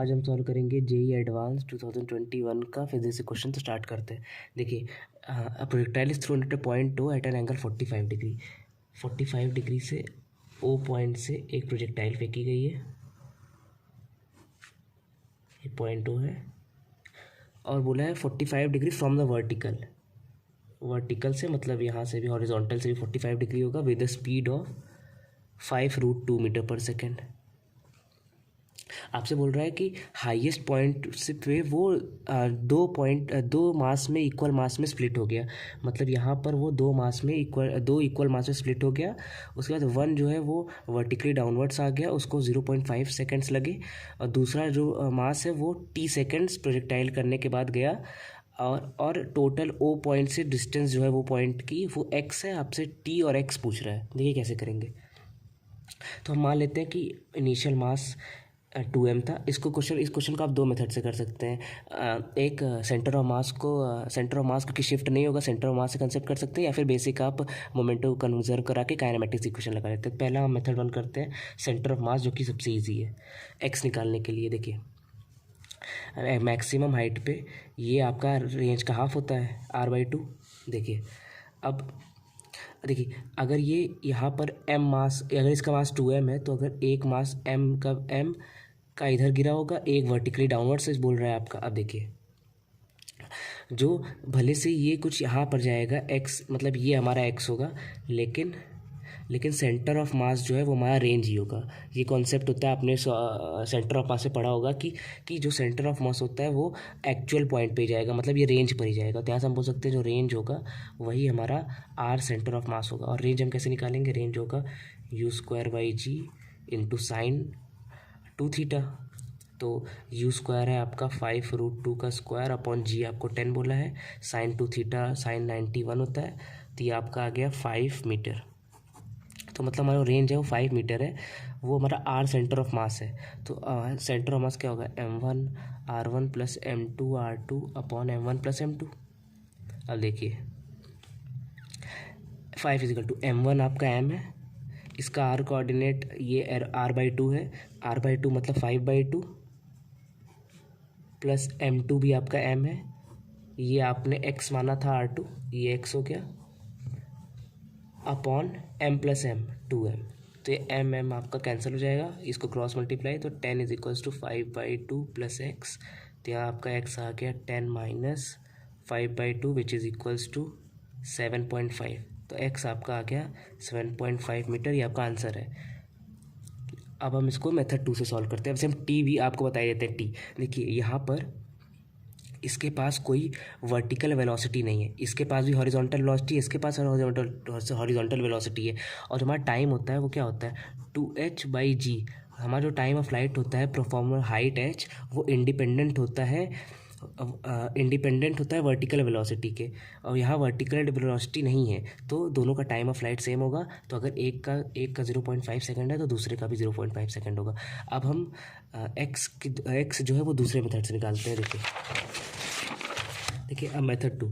आज हम सॉल्व करेंगे जेई एडवांस 2021 का फिजिक्स से क्वेश्चन। तो स्टार्ट करते हैं। देखिए, projectile is thrown at a point O at an angle 45 degree. 45 degree से ओ पॉइंट से एक प्रोजेक्टाइल फेंकी गई है, ये पॉइंट ओ है, और बोला है 45 डिग्री फ्रॉम द वर्टिकल से, मतलब यहाँ से भी हॉरिजॉन्टल से भी 45 डिग्री होगा, with the speed of 5√2 metre पर सेकेंड। आपसे बोल रहा है कि हाईएस्ट पॉइंट से पे वो दो मास में इक्वल मास में स्प्लिट हो गया। मतलब यहाँ पर वो दो इक्वल मास में स्प्लिट हो गया। उसके बाद वन जो है वो वर्टिकली डाउनवर्ड्स आ गया, उसको 0.5 सेकेंड्स लगे, और दूसरा जो मास है वो t सेकेंड्स प्रोजेक्टाइल करने के बाद गया। और टोटल ओ पॉइंट से डिस्टेंस जो है वो पॉइंट की वो x है। आपसे t और x पूछ रहा है। देखिए कैसे करेंगे। तो हम मान लेते हैं कि इनिशियल मास 2m था। इस क्वेश्चन को आप दो मेथड से कर सकते हैं। एक सेंटर ऑफ मास को कि शिफ्ट नहीं होगा, सेंटर ऑफ मास से कंसेप्ट कर सकते हैं, या फिर बेसिक आप मोमेंटम को कंजर्व करा के काइनेमेटिक्स इक्वेशन लगा लेते हैं। पहला हम मेथड 1 करते हैं, सेंटर ऑफ मास, जो कि सबसे ईजी है एक्स निकालने के लिए। देखिए, मैक्सिमम हाइट पे ये आपका रेंज का हाफ होता है r/2। देखिए, अगर ये यहाँ पर अगर इसका मास 2m है, तो अगर एक मास m का इधर गिरा होगा, एक वर्टिकली डाउनवर्ड से बोल रहा है आपका। अब देखिए, जो भले से ये कुछ यहाँ पर जाएगा x, मतलब ये हमारा x होगा, लेकिन सेंटर ऑफ मास जो है वो हमारा रेंज ही होगा। ये कॉन्सेप्ट होता है, आपने सेंटर ऑफ मास से पढ़ा होगा कि जो सेंटर ऑफ मास होता है वो एक्चुअल पॉइंट पे जाएगा, मतलब ये रेंज पर ही जाएगा। तो यहाँ से हम बोल सकते हैं जो रेंज होगा वही हमारा r सेंटर ऑफ मास होगा। और रेंज हम कैसे निकालेंगे? रेंज होगा u²/g इंटू साइन 2θ। तो u² है आपका 5√2 का स्क्वायर अपॉन g आपको 10 बोला है, साइन 2θ साइन 91 होता है, तो ये आपका आ गया 5 मीटर। तो मतलब हमारा रेंज है वो 5 मीटर है, वो हमारा r सेंटर ऑफ मास है। तो सेंटर ऑफ मास क्या होगा? m1 r1 plus m2 r2 upon m1 plus m2। अब देखिए, 5 = m1 आपका m है, इसका r कोऑर्डिनेट ये r/2 है, r/2 मतलब 5/2, प्लस m2 भी आपका m है, ये आपने x माना था r2, ये x हो गया, upon m plus m 2m। तो ये m आपका कैंसिल हो जाएगा, इसको क्रॉस मल्टीप्लाई, तो 10 = 5/2 प्लस x। तो यहाँ आपका x आ गया 10 minus 5/2 which is equals to 7.5। तो x आपका आ गया 7.5 मीटर, ये आपका आंसर है। अब हम इसको मेथड 2 से सॉल्व करते हैं। वैसे हम टी भी आपको बता देते हैं। टी देखिए, यहाँ पर इसके पास कोई वर्टिकल वेलोसिटी नहीं है, इसके पास भी हॉरिजॉन्टल वेलोसिटी है, इसके पास हॉरिजॉन्टल वेलोसिटी है। और जो हमारा टाइम होता है वो क्या होता है? 2h/g। हमारा जो टाइम ऑफ फ्लाइट होता है परफॉर्मर हाइट h, वो इंडिपेंडेंट होता है वर्टिकल वेलोसिटी के। और यहाँ वर्टिकल वेलोसिटी नहीं है, तो दोनों का टाइम ऑफ फ्लाइट सेम होगा। तो अगर एक का 0.5 सेकंड है, तो दूसरे का भी 0.5 सेकंड होगा। अब हम x जो है वो दूसरे मेथड से निकालते हैं। देखिए, अब मेथड 2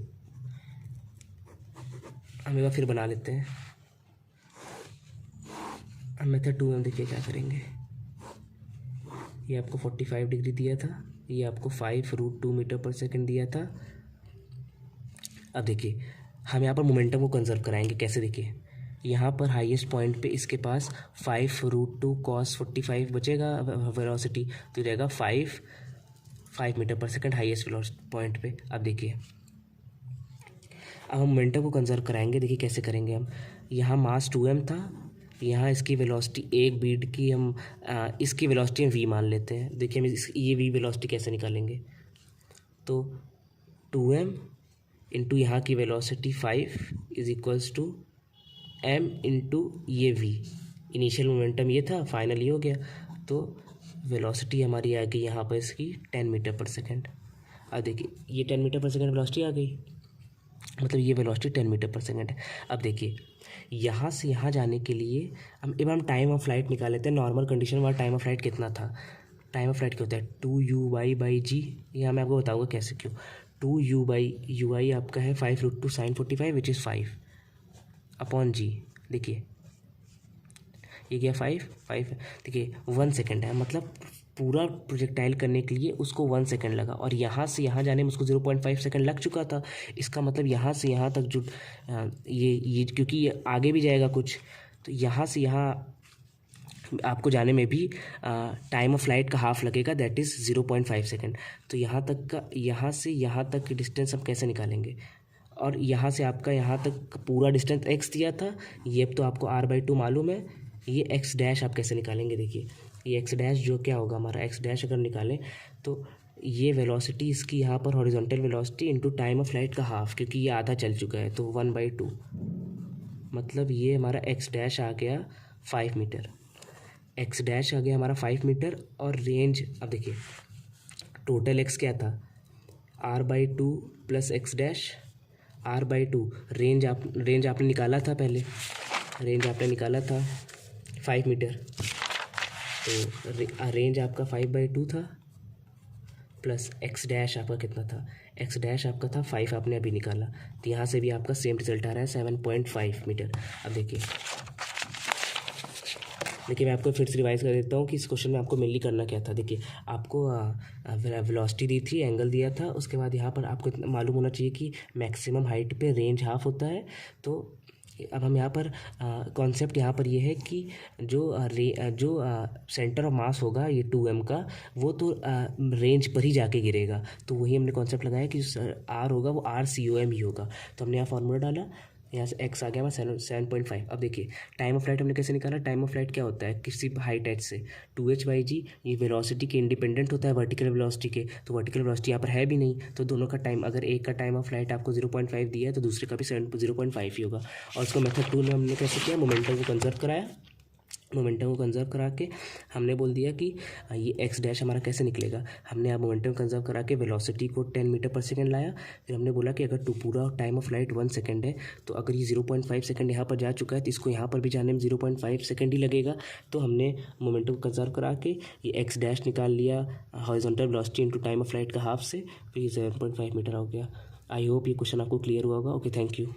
हम एक बार फिर बना लेते हैं। अब मेथड 2 में देखिए क्या करेंगे। ये आपको 45 डिग्री दिया था, ये आपको 5√2 मीटर पर सेकंड दिया था। अब देखिए, हम यहाँ पर मोमेंटम को कंजर्व कराएंगे। कैसे? देखिए, यहाँ पर हाईएस्ट पॉइंट पे इसके पास 5√2 cos 45 बचेगा वेलोसिटी, तो रहेगा 5 मीटर पर सेकंड हाईएस्ट पॉइंट पे। अब देखिए, अब हम मोमेंटम को कंजर्व कराएंगे। देखिए कैसे करेंगे हम। यहाँ मास 2m था, यहाँ इसकी वेलोसिटी एक बीट की हम इसकी वेलोसिटी हम v मान लेते हैं। देखिए, हम ये v वेलोसिटी कैसे निकालेंगे। तो 2m इंटू यहाँ की वेलोसिटी 5 = m इंटू ये v। इनिशियल मोमेंटम ये था, फाइनल ये हो गया। तो वेलोसिटी हमारी आ गई यहाँ पर इसकी 10 मीटर पर सेकेंड। अब देखिए, ये 10 मीटर पर सेकेंड वेलोसिटी आ गई, मतलब ये वेलोसिटी 10 मीटर पर सेकेंड है। अब देखिए, यहाँ से यहाँ जाने के लिए हम टाइम ऑफ फ्लाइट निकाल लेते हैं। नॉर्मल कंडीशन में टाइम ऑफ फ्लाइट कितना था? टाइम ऑफ फ्लाइट क्या होता है? 2u/g। यहाँ मैं आपको बताऊँगा कैसे, क्यों। 2u/ui आपका है 5√2 sin 45 which is 5 upon g। देखिए, ये गया 5 देखिए 1 सेकेंड है, मतलब पूरा प्रोजेक्टाइल करने के लिए उसको 1 सेकेंड लगा, और यहाँ से यहाँ जाने में उसको 0.5 सेकेंड लग चुका था। इसका मतलब यहाँ से यहाँ तक जो ये क्योंकि ये आगे भी जाएगा कुछ, तो यहाँ से यहाँ आपको जाने में भी टाइम ऑफ फ्लाइट का हाफ लगेगा, दैट इज़ 0.5 सेकेंड। तो यहाँ तक का, यहाँ से यहाँ तक की डिस्टेंस हम कैसे निकालेंगे, और यहाँ से आपका यहाँ तक पूरा डिस्टेंस x दिया था, ये तो आपको r/2 मालूम है, ये x डैश आप कैसे निकालेंगे। देखिए ये x डैश जो क्या होगा हमारा, x डैश अगर निकालें तो ये वेलोसिटी इसकी यहाँ पर horizontal velocity into time of flight का हाफ, क्योंकि ये आधा चल चुका है, तो 1/2, मतलब ये हमारा x डैश आ गया 5 मीटर, x डैश आ गया हमारा 5 मीटर। और रेंज अब देखिए टोटल x क्या था, r/2 plus x dash r/2। Range आपने निकाला था पहले, रेंज आपने निकाला था 5 मीटर, तो रेंज आपका 5/2 था, प्लस x डैश आपका कितना था, x डैश आपका था 5, आपने अभी निकाला, तो यहाँ से भी आपका सेम रिजल्ट आ रहा है 7.5 मीटर। अब देखिए मैं आपको फिर से रिवाइज कर देता हूँ कि इस क्वेश्चन में आपको मेनली करना क्या था। देखिए आपको वेलोसिटी दी थी, एंगल दिया था, उसके बाद यहाँ पर आपको इतना मालूम होना चाहिए कि मैक्सिमम हाइट पे रेंज हाफ होता है। तो अब हम यहाँ पर कॉन्सेप्ट यहाँ पर ये है कि जो सेंटर ऑफ मास होगा ये 2m का, वो तो रेंज पर ही जाके गिरेगा, तो वही हमने कॉन्सेप्ट लगाया कि जो r होगा वो RCOM ही होगा। तो हमने यहाँ फार्मूला डाला, यहाँ से x आ गया हमारा 7.5। अब देखिए टाइम ऑफ फ्लाइट हमने कैसे निकाला, टाइम ऑफ फ्लाइट क्या होता है किसी हाइट एच से 2h/g, ये वेलोसिटी के इंडिपेंडेंट होता है वर्टिकल वेलोसिटी के, तो वर्टिकल वेलोसिटी यहाँ पर है भी नहीं, तो दोनों का टाइम, अगर एक का टाइम ऑफ फ्लाइट आपको 0.5 दिया है तो दूसरे का भी 0.5 ही होगा। और उसको मेथड 2 में हमने कैसे किया, मोमेंटम को कंजर्व कराया, मोमेंटम को कंजर्व करा के हमने बोल दिया कि ये x डैश हमारा कैसे निकलेगा। हमने अब मोमेंटम कंजर्व करा के वेलोसिटी को 10 मीटर पर सेकंड लाया, फिर हमने बोला कि अगर पूरा टाइम ऑफ फ्लाइट 1 सेकंड है, तो अगर ये 0.5 सेकंड यहाँ पर जा चुका है तो इसको यहाँ पर भी जाने में 0.5 सेकंड ही लगेगा। तो हमने मोमेंटम को कंजर्व करा के ये x डैश निकाल लिया horizontal velocity into time of flight का हाफ से, फिर ये 7.5 मीटर हो गया। आई होप ये क्वेश्चन आपको क्लियर हुआ होगा। Okay, thank you.